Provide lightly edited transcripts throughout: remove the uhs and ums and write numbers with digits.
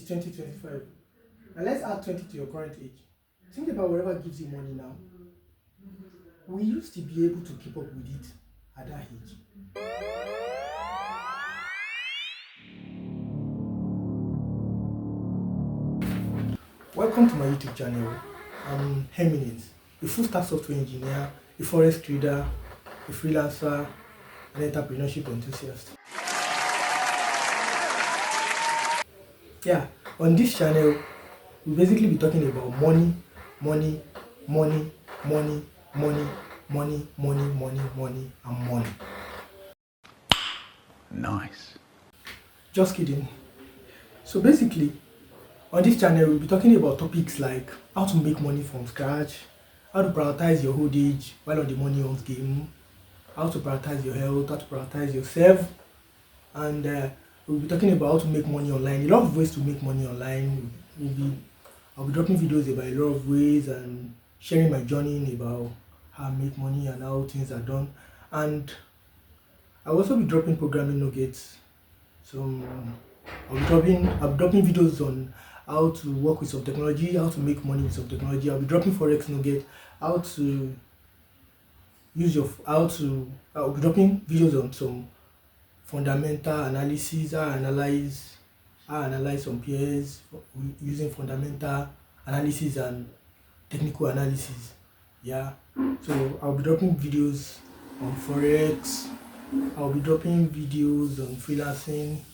is 2025. And let's add 20 to your current age. Think about whatever gives you money now. We used to be able to keep up with it at that age. Welcome to my YouTube channel. I'm Eminence, a full stack software engineer, a forex trader, a freelancer, an entrepreneurship enthusiast. Yeah, on this channel, we'll basically be talking about money, and money. Nice. Just kidding. So basically, on this channel, we'll be talking about topics like how to make money from scratch, how to prioritize your old age while on the money owns game, how to prioritize your health, how to prioritize yourself, and we'll be talking about how to make money online. A lot of ways to make money online. I'll be dropping videos about a lot of ways and sharing my journey about how I make money and how things are done. And I'll also be dropping programming nuggets. I'll be dropping videos on how to work with some technology, how to make money with some technology. I'll be dropping forex nugget, I'll be dropping videos on some fundamental analysis, how I analyze some peers using fundamental analysis and technical analysis. Yeah, so I'll be dropping videos on forex, I'll be dropping videos on freelancing,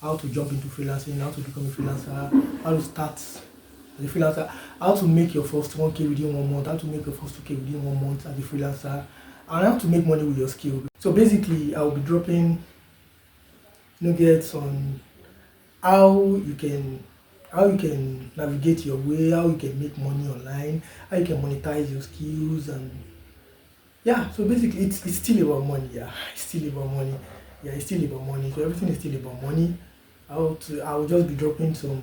how to jump into freelancing, how to become a freelancer, how to start as a freelancer, how to make your first 1K within 1 month, how to make your first 2K within 1 month as a freelancer, and how to make money with your skill. So basically, I'll be dropping nuggets on how you can navigate your way, how you can make money online, how you can monetize your skills, and yeah. So basically, it's still about money. Yeah, it's still about money. Yeah, it's still about money. So everything is still about money. I'll just be dropping some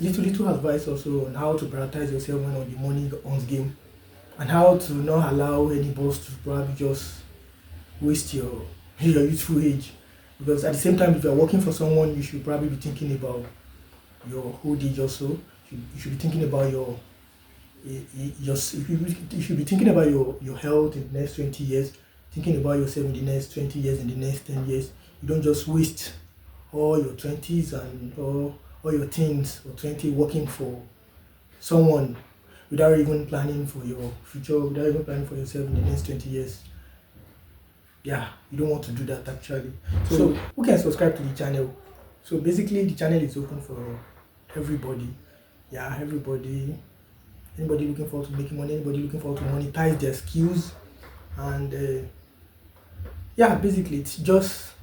little advice also on how to prioritize yourself when on the money owns game, and how to not allow any boss to probably just waste your youthful age. Because at the same time, if you're working for someone, you should probably be thinking about your old age also. You should be thinking about you should be thinking about your health in the next 20 years, thinking about yourself in the next 20 years, in the next 10 years. You don't just waste all your 20s and all your teens or 20 working for someone without even planning for your future, without even planning for yourself in the next 20 years. Yeah, you don't want to do that actually. So who can subscribe to the channel? So basically, the channel is open for everybody. Yeah, everybody. Anybody looking forward to making money, anybody looking forward to monetize their skills, and yeah, basically it's just.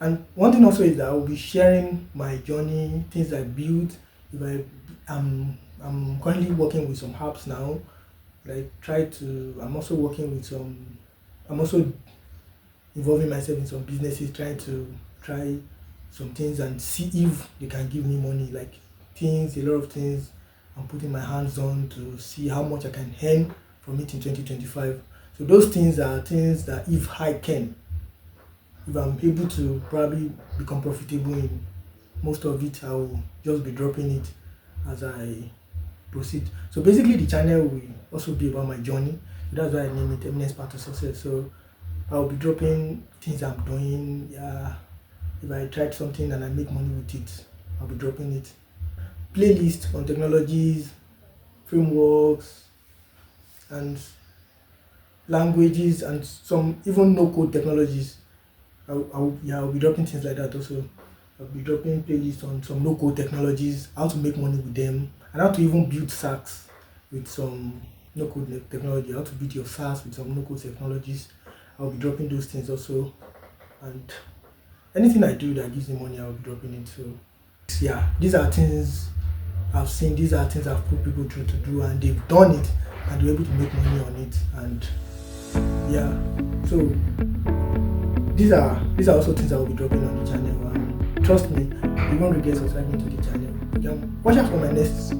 And one thing also is that I will be sharing my journey, things I built. I'm currently working with some apps now. I'm also involving myself in some businesses, trying to try some things and see if they can give me money, like a lot of things I'm putting my hands on to see how much I can earn from it in 2025. So those things are things that if I'm able to probably become profitable in most of it, I will just be dropping it as I proceed. So basically, the channel will also be about my journey. That's why I named it Eminence Path to Success. So I'll be dropping things I'm doing. Yeah, if I tried something and I make money with it, I'll be dropping it. Playlist on technologies, frameworks, and languages, and some even no-code technologies. I'll be dropping things like that also. I'll be dropping playlists on some no-code technologies, how to make money with them, and how to even build SaaS with some no-code technology, how to build your SaaS with some no-code technologies. I'll be dropping those things also, and anything I do that gives me money, I'll be dropping it. So yeah, these are things I've seen, these are things I've put people through to do, and they've done it and they're able to make money on it. And yeah, so these are also things I will be dropping on the channel, and trust me, you won't regret subscribing to the channel. You can watch out for my next